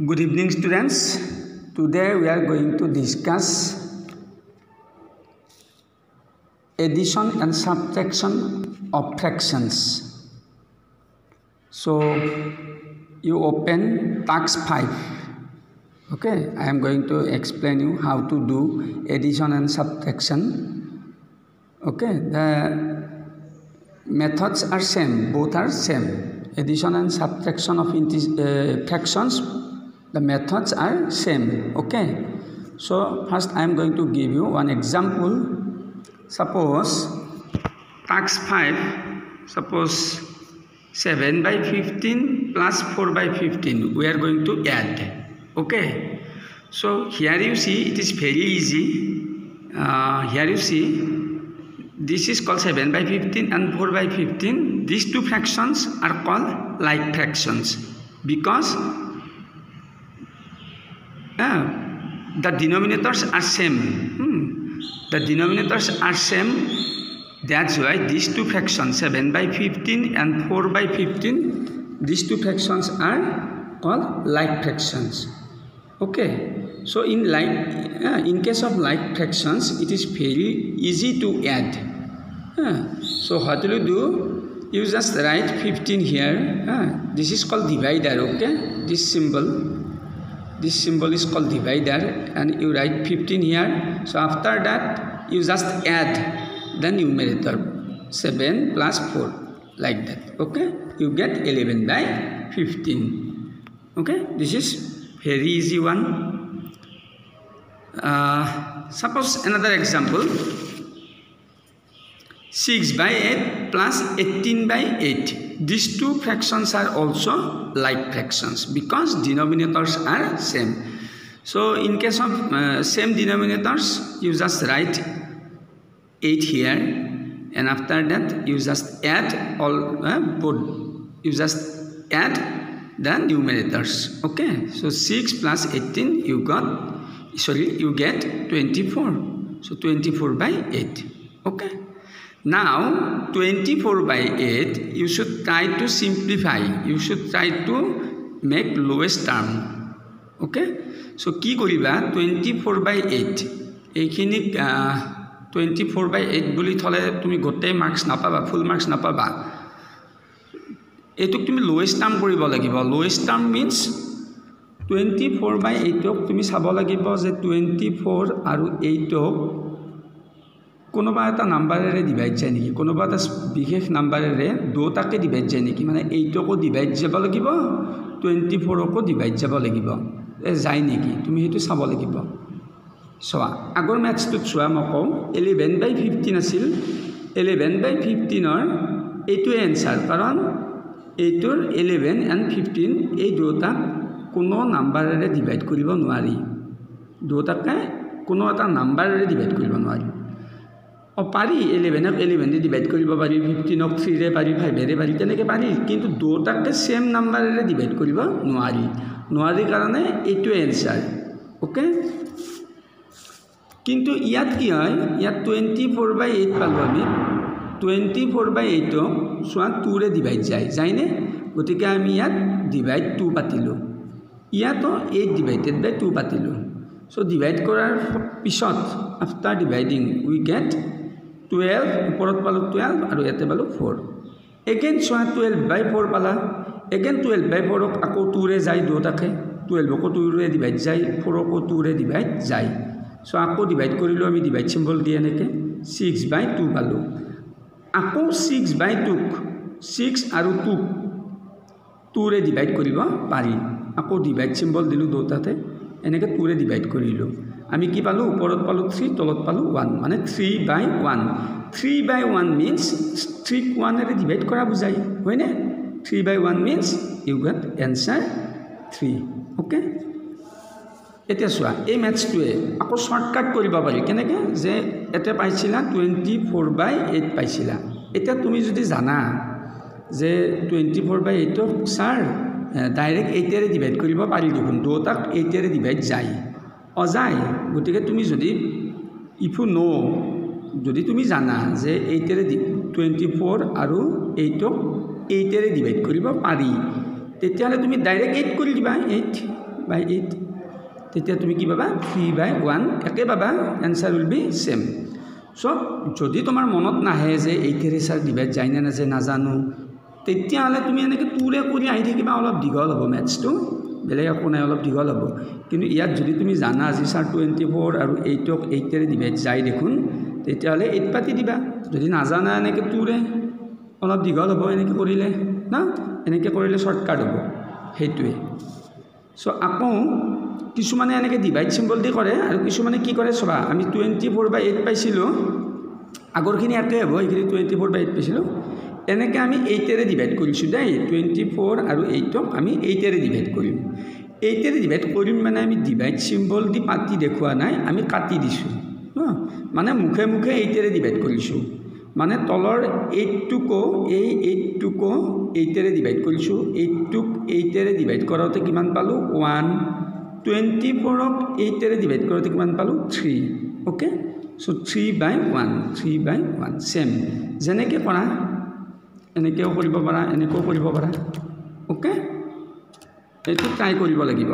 Good evening, students. Today we are going to discuss addition and subtraction of fractions. So you open task 5. Okay, I am going to explain you how to do addition and subtraction. Okay, the methods are same, both are same. Addition and subtraction of fractions, the methods are same. Okay, so first I am going to give you one example. Suppose task 5, suppose 7 by 15 plus 4 by 15 we are going to add. Okay, so here you see it is very easy. Here you see this is called 7 by 15 and 4 by 15. These two fractions are called like fractions because the denominators are same. The denominators are same. That's why these two fractions 7 by 15 and 4 by 15, these two fractions are called like fractions. Okay, so in case of like fractions, it is very easy to add. So what will you do? You just write 15 here. This is called divider. Okay, this symbol is called divider, and you write 15 here. So after that, you just add the numerator 7 plus 4 like that. Okay, you get 11 by 15. Okay, this is very easy one. Suppose another example, 6 by 8 plus 18 by 8. These two fractions are also like fractions because denominators are same. So in case of same denominators, you just write 8 here, and after that you just add all you just add the numerators. Okay, so 6 plus 18 you get 24. So 24 by 8. Okay, now 24 by 8 you should try to simplify. You should try to make lowest term. Okay, so ki koriba 24 by 8 ekhini 24 by 8 boli thole tumi gote marks napaba, full marks napaba. Etuk tumi lowest term koribo lagibo. Lowest term means 24 by 8 ok tumi sabo lagibo je 24 aru 8 ok কোনোবা এটা নাম্বাৰেৰে divide যায় নেকি, কোনোবা এটা বিশেষ নাম্বাৰেৰে দুটাকে divide যায় নেকি, মানে 8 কো ডিভাইড যাব লাগিব 24 কো ডিভাইড যাব লাগিব, যায় নেকি তুমি হেতু চাব লাগিব। সোৱা আগৰ ম্যাথছটো সোৱা মকো 11 by 15 আছিল। 11 by 15 ৰ এইটো এনসাৰ, কাৰণ এইটোৰ 11 and 15 এই দুটা কোনো নাম্বাৰেৰে ডিভাইড কৰিব নোৱাৰি। দুটাকে কোনো এটা নাম্বাৰেৰে ডিভাইড কৰিব নোৱাৰি। পাৰি 11 ক 11 দি ডিভাইড কৰিব পাৰি, 15 ক 3 ৰে পাৰি, 5 ৰে পাৰি, তেনেকৈ পাৰি, কিন্তু দুটাকে সেম নাম্বাৰেৰে ডিভাইড কৰিব নোৱাৰি কাৰণে এইটো এনসার। ওকে, কিন্তু ইয়াত কি হয়, ইয়াত 24 by 8 পালো আমি। 24 by 8 সোৱা 2 ৰে ডিভাইড যায়নে, গতিকে আমি ইয়াত ডিভাইড 2 পাতিলো, ইয়াতো 8 divided by 2 পাতিলো। সো ডিভাইড কৰাৰ পিছত আফটাৰ ডিভাইডিং উই গেট 12, উপৰত পালো 12 আৰু ইয়াতে পালো 4। এগেইন সোৱা 12 by 4 পালা, এগেইন 12 by 4 ক আকৌ 2 ৰে যায়, দুটাকে 12 কো 2 ৰে ডিভাইড যায়, 4 কো 2 ৰে ডিভাইড যায়। সো আকৌ ডিভাইড কৰিলো আমি, ডিভাইড সিম্বল দি এনেকে 6 by 2 পালো। আকৌ 6 by 2 6 আৰু 2 ৰে ডিভাইড কৰিব পাৰি, আকৌ ডিভাইড সিম্বল দিলো দুটাতে এনেকে 2 ৰে ডিভাইড কৰিলো। আমি কি পালো, উপৰত পালো 3, তলত পালো 1, মানে 3 by 1। 3 by 1 means 3 ক 1 ৰে ডিভাইড কৰা বুজাই, হয়নে? 3 by 1 means you get answer 3। Okay, এতিয়া সোৱা এই ম্যাথছটোৱে আকৌ শৰ্টকাট কৰিব পাৰি কেনেকৈ, যে এতে পাইছিলা 24 by 8 পাইছিলা। এতিয়া তুমি যদি জানা যে 24 by 8 ক স্যাৰ ডাইৰেক্ট 8 ৰে ডিভাইড কৰিব পাৰি দেখোন, দুটাক 8 ৰে ডিভাইড যায় অজায়, গতিকে তুমি যদি ইফ ইউ নো, যদি তুমি জানা যে 8 ৰে 24 আৰু 8 ক 8 ৰে ডিভাইড কৰিব পাৰি, তেতিয়াহ'লে তুমি ডাইৰেক্ট 8 কৰি দিবা। 8 by 8 তেতিয়া তুমি কি পাবা 3 by 1 একে পাবা answer will be same so যদি তোমাৰ মনত নাহে যে 8 এৰে স্যাৰ ডিভাইড যায় না যে নাজানো তেতিয়া হলে তুমি এনেকে 2 ৰে কৰি আহি থাকিবা অলপ দীঘল হ'ব ম্যাথছ টো বেলেগ একো নাই অলপ দীঘল হ'ব কিন্তু ইয়াত যদি তুমি জানা যে স্যাৰ 24 আৰু 8 ক 8 এৰে ডিভাইড যায় দেখোন তেতিয়া হলে 8 পাতি দিবা যদি নাজানা এনেকে 2 ৰে অলপ দীঘল হ'ব এনেকে কৰিলে না এনেকে কৰিলে শৰ্টকাট হ'ব হেতুৱে সো আকৌ কিছুমানে এনেকে ডিভাইড সিম্বল দি কৰে আৰু কিছুমানে কি কৰে সবা আমি 24 by 8 পাইছিলো আগৰখিনি একে হ'ব এইখিনি 24 by 8 পাইছিলো এনেকে আমি 8 এৰে ডিভাইড কৰিছো দেই 24 আৰু 8 ক আমি 8 এৰে ডিভাইড কৰিম 8 এৰে ডিভাইড কৰিম মানে আমি ডিভাইড সিম্বল দি পাতি দেখুৱা নাই আমি কাটি দিছো মানে মুখে মুখে 8 এৰে ডিভাইড কৰিছো মানে তলৰ 8 টু কো এই 8 টু কো 8 এৰে ডিভাইড কৰিছো 8 টু 8 এৰে ডিভাইড কৰাতে কিমান পালো 1 24 ক 8 এৰে ডিভাইড কৰোতে কিমান পালো 3 ওকে সো 3 by 1 সেম যেনেকে কৰা এনেকেও কৰিব পাৰা এনেকেও কৰিব পাৰা ওকে এটো ট্ৰাই কৰিব লাগিব